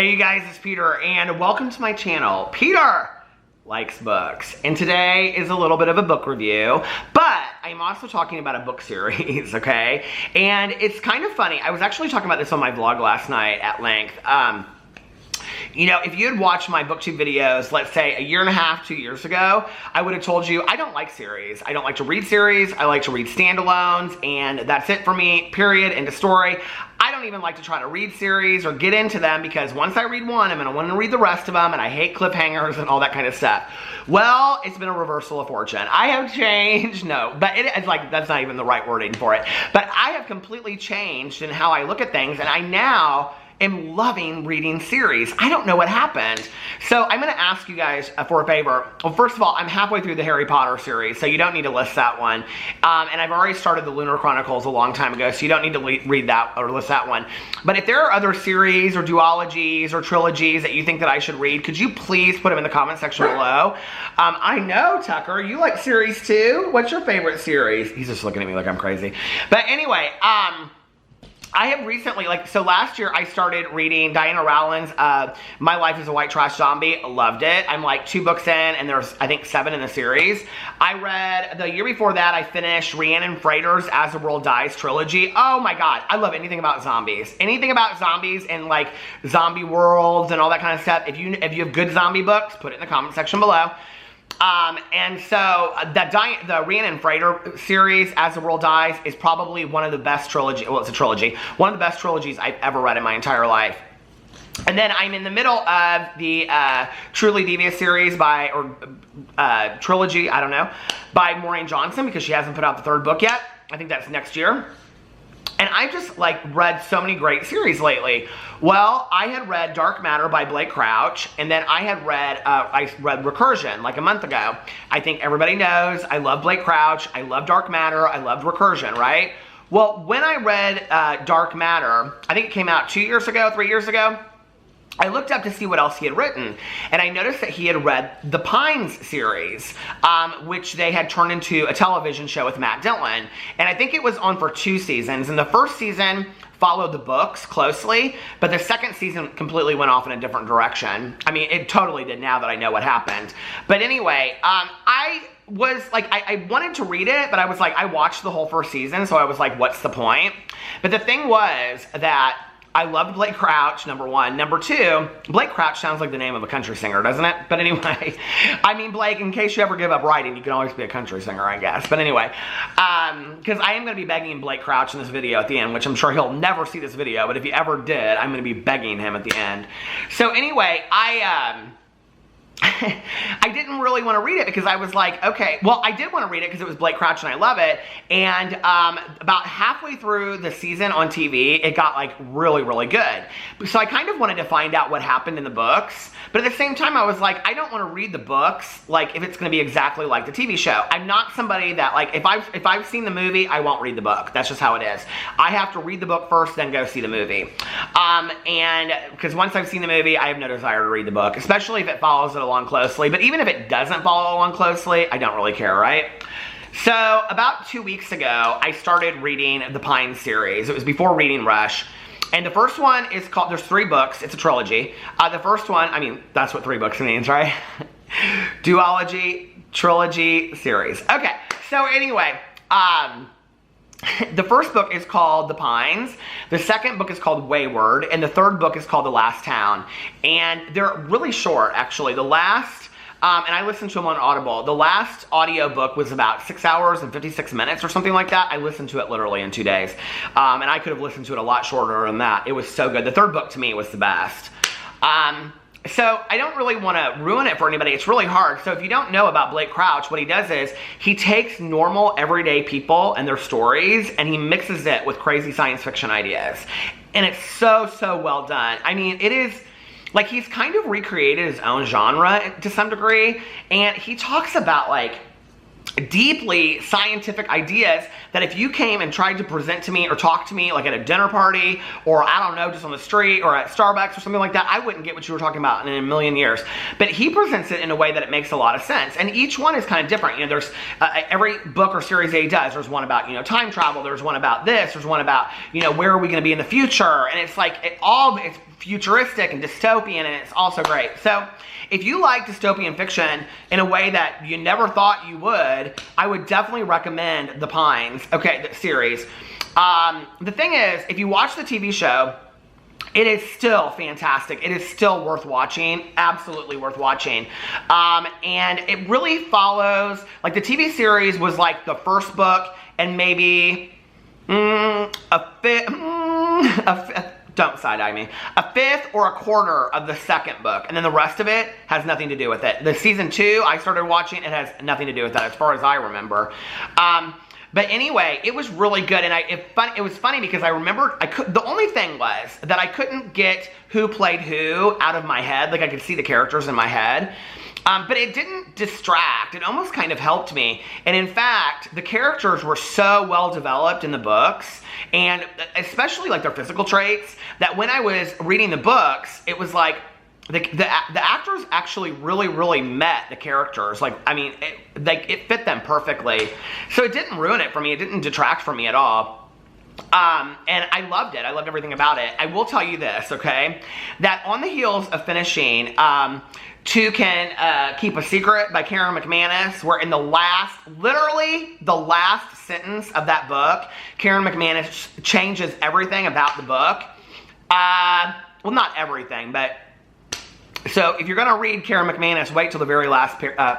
Hey you guys, it's Peter and welcome to my channel. Peter likes books, and today is a little bit of a book review, but I'm also talking about a book series, okay? And it's kind of funny. I was actually talking about this on my vlog last night at length. You know, if you had watched my booktube videos, let's say a year and a half, 2 years ago, I would have told you I don't like series. I don't like to read series. I like to read standalones, and that's it for me, period, end of story. I don't even like to try to read series or get into them because once I read one, I'm going to want to read the rest of them, and I hate cliffhangers and all that kind of stuff. Well, it's been a reversal of fortune. I have changed, no, but it's like, that's not even the right wording for it. But I have completely changed in how I look at things, and I now am loving reading series. I don't know what happened. So I'm gonna ask you guys for a favor. Well, first of all, I'm halfway through the Harry Potter series, so you don't need to list that one. And I've already started the Lunar Chronicles a long time ago, so you don't need to read that or list that one. But if there are other series or duologies or trilogies that you think that I should read, could you please put them in the comment section below? I know, Tucker, you like series too? What's your favorite series? He's just looking at me like I'm crazy. But anyway, I have recently, so last year I started reading Diana Rowland's My Life as a White Trash Zombie. Loved it. I'm like 2 books in, and there's, I think, 7 in the series. I read, the year before that, I finished Rhiannon Frater's As the World Dies trilogy. Oh my god, I love anything about zombies. Anything about zombies and like zombie worlds and all that kind of stuff. If you have good zombie books, put it in the comment section below. And so the Rhiannon Frater series, As the World Dies, is probably one of the best trilogy. Well, it's a trilogy. One of the best trilogies I've ever read in my entire life. And then I'm in the middle of the Truly Devious series trilogy, I don't know, by Maureen Johnson, because she hasn't put out the 3rd book yet. I think that's next year. And I've just read so many great series lately. Well, I had read Dark Matter by Blake Crouch, and then I read Recursion like a month ago. I think everybody knows I love Blake Crouch, I love Dark Matter, I loved Recursion, right? Well, when I read Dark Matter, I think it came out 2 years ago, 3 years ago, I looked up to see what else he had written, and I noticed that he had read the Pines series, which they had turned into a television show with Matt Dillon, and I think it was on for 2 seasons, and the first season followed the books closely, but the second season completely went off in a different direction. I mean, it totally did now that I know what happened. But anyway, I was like, I wanted to read it, but I was like, I watched the whole first season, so I was like, what's the point? But the thing was that I loved Blake Crouch, number 1. Number 2, Blake Crouch sounds like the name of a country singer, doesn't it? But anyway, I mean, Blake, in case you ever give up writing, you can always be a country singer, I guess. But anyway, because I am going to be begging Blake Crouch in this video at the end, which I'm sure he'll never see this video, but if he ever did, I'm going to be begging him at the end. So anyway, I didn't really want to read it because I was like, okay, well, I did want to read it because it was Blake Crouch and I love it. And about halfway through the season on TV, it got like really, really good. So I kind of wanted to find out what happened in the books. But at the same time, I was like, I don't want to read the books like if it's going to be exactly like the TV show. I'm not somebody that like, if I've seen the movie, I won't read the book. That's just how it is. I have to read the book first, then go see the movie. And because once I've seen the movie, I have no desire to read the book, especially if it follows it along closely. But even if it doesn't follow along closely, I don't really care, right? So about 2 weeks ago, I started reading the Pines series. It was before Reading Rush. And the first one is called, there's 3 books, it's a trilogy. The first one, I mean, that's what 3 books means, right? Duology, trilogy, series. Okay, so anyway, the first book is called The Pines, the second book is called Wayward, and the 3rd book is called The Last Town. And they're really short, actually. The last, and I listened to them on Audible, the last audio book was about 6 hours and 56 minutes or something like that. I listened to it literally in 2 days. And I could have listened to it a lot shorter than that. It was so good. The 3rd book to me was the best. So I don't really want to ruin it for anybody. It's really hard. So if you don't know about Blake Crouch, what he does is he takes normal everyday people and their stories and he mixes it with crazy science fiction ideas. And it's so, so well done. I mean, it is like he's kind of recreated his own genre to some degree. And he talks about like deeply scientific ideas that if you came and tried to present to me or talk to me like at a dinner party or I don't know, just on the street or at Starbucks or something like that, I wouldn't get what you were talking about in a million years. But he presents it in a way that it makes a lot of sense. And each one is kind of different. You know, there's every book or series that he does, there's one about, you know, time travel, there's one about this, there's one about, you know, where are we going to be in the future? And it's like, it's futuristic and dystopian, and it's also great. So if you like dystopian fiction in a way that you never thought you would, I would definitely recommend The Pines, okay, the series. The thing is, if you watch the TV show, it is still fantastic. It is still worth watching. Absolutely worth watching. And it really follows, like the TV series was like the first book and maybe don't side-eye me, a fifth or a quarter of the second book, and then the rest of it has nothing to do with it. The season 2 I started watching, it has nothing to do with that as far as I remember. But anyway, it was really good, and it was funny because I remembered, the only thing was that I couldn't get who played who out of my head. Like I could see the characters in my head. But it didn't distract. It almost kind of helped me. And in fact, the characters were so well developed in the books, and especially like their physical traits, that when I was reading the books, it was like the actors actually really met the characters. Like, I mean, it fit them perfectly. So it didn't ruin it for me. It didn't detract from me at all. And I loved it. I loved everything about it. I will tell you this, okay? That on the heels of finishing Two Can Keep a Secret by Karen McManus, where in the last, literally the last sentence of that book, Karen McManus changes everything about the book. Well, not everything, but so if you're going to read Karen McManus, wait till the very last period I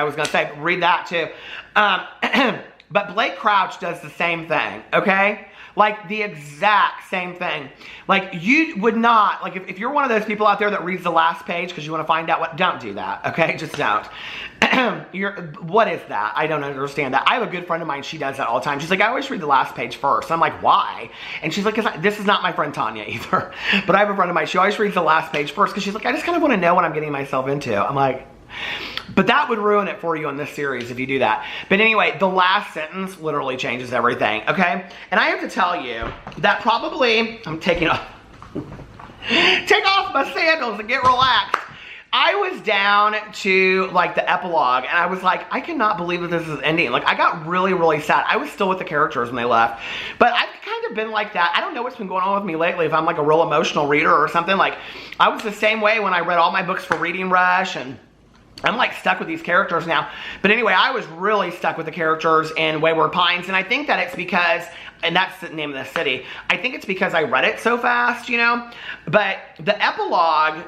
was going to say, read that too. But Blake Crouch does the same thing, okay? Like the exact same thing. Like you would not, like if you're one of those people out there that reads the last page because you want to find out what, don't do that, okay? Just don't. What is that? I don't understand that. I have a good friend of mine, she does that all the time. She's like, I always read the last page first. I'm like, why? And she's like, this is not my friend Tanya either. But I have a friend of mine, she always reads the last page first because she's like, I just kind of want to know what I'm getting myself into. I'm like, but that would ruin it for you in this series if you do that. But anyway, the last sentence literally changes everything, okay? And I have to tell you that probably, I'm taking off, take off my sandals and get relaxed. I was down to like the epilogue and I was like, I cannot believe that this is ending. Like I got really sad. I was still with the characters when they left. But I've kind of been like that. I don't know what's been going on with me lately, if I'm like a real emotional reader or something. Like I was the same way when I read all my books for Reading Rush, and I'm like stuck with these characters now. But anyway, I was really stuck with the characters in Wayward Pines, and I think that it's because, and that's the name of the city, I think it's because I read it so fast, you know? But the epilogue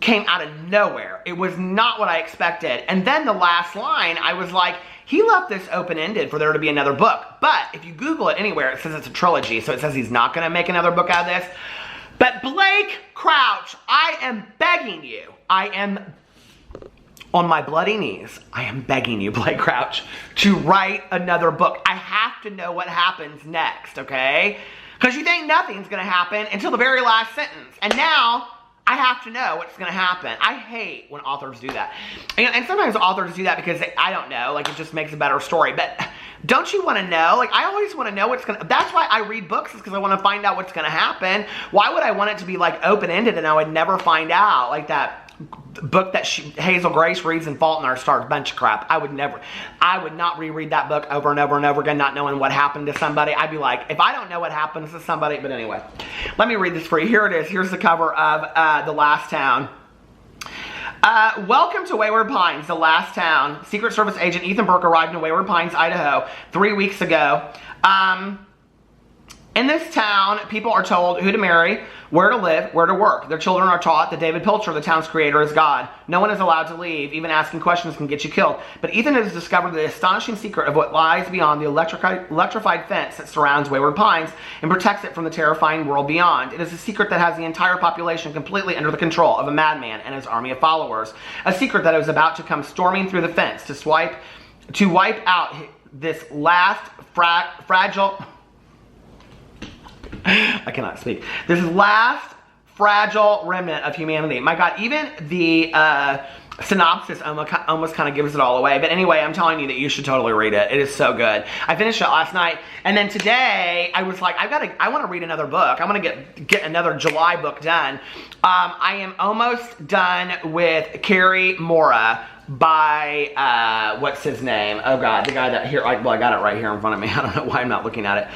came out of nowhere. It was not what I expected. And then the last line, I was like, he left this open-ended for there to be another book. But if you Google it anywhere, it says it's a trilogy, so it says he's not gonna make another book out of this. But Blake Crouch, I am begging you, I am on my bloody knees, I am begging you, Blake Crouch, to write another book. I have to know what happens next, okay? Because you think nothing's gonna happen until the very last sentence. And now, I have to know what's gonna happen. I hate when authors do that. And sometimes authors do that because I don't know, like it just makes a better story. But don't you wanna know? Like I always wanna know what's gonna, that's why I read books, is because I wanna find out what's gonna happen. Why would I want it to be like open-ended and I would never find out? Like that book that Hazel Grace reads in Fault in Our Stars, bunch of crap. I would not reread that book over and over and over again, not knowing what happened to somebody. I'd be like, if I don't know what happens to somebody, but anyway, let me read this for you. Here it is. Here's the cover of The Last Town. Welcome to Wayward Pines, the last town. Secret Service agent Ethan Burke arrived in Wayward Pines, Idaho 3 weeks ago. In this town, people are told who to marry, where to live, where to work. Their children are taught that David Pilcher, the town's creator, is God. No one is allowed to leave. Even asking questions can get you killed. But Ethan has discovered the astonishing secret of what lies beyond the electrified fence that surrounds Wayward Pines and protects it from the terrifying world beyond. It is a secret that has the entire population completely under the control of a madman and his army of followers. A secret that is about to come storming through the fence to wipe out this last fragile... I cannot speak. This last fragile remnant of humanity. My God, even the synopsis almost kind of gives it all away. But anyway, I'm telling you that you should totally read it. It is so good. I finished it last night, and then today I was like, I want to read another book. I want to get another July book done. I am almost done with Carrie Mora by what's his name? Oh God, the guy that here. Well, I got it right here in front of me. I don't know why I'm not looking at it.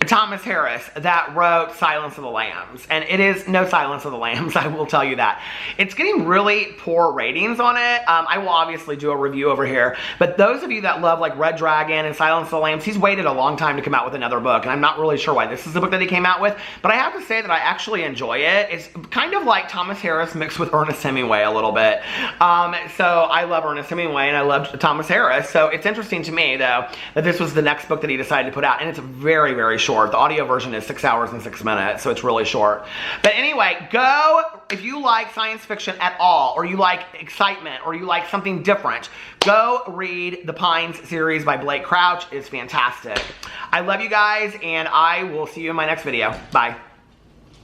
Thomas Harris that wrote Silence of the Lambs, and it is no Silence of the Lambs, I will tell you that. It's getting really poor ratings on it. I will obviously do a review over here, but those of you that love like Red Dragon and Silence of the Lambs, he's waited a long time to come out with another book, and I'm not really sure why this is the book that he came out with, but I have to say that I actually enjoy it. It's kind of like Thomas Harris mixed with Ernest Hemingway a little bit. So I love Ernest Hemingway and I love Thomas Harris, so it's interesting to me though that this was the next book that he decided to put out, and it's very, very short. The audio version is 6 hours and 6 minutes, so it's really short. But anyway, go, if you like science fiction at all, or you like excitement, or you like something different, go read the Pines series by Blake Crouch. It's fantastic. I love you guys, and I will see you in my next video. Bye.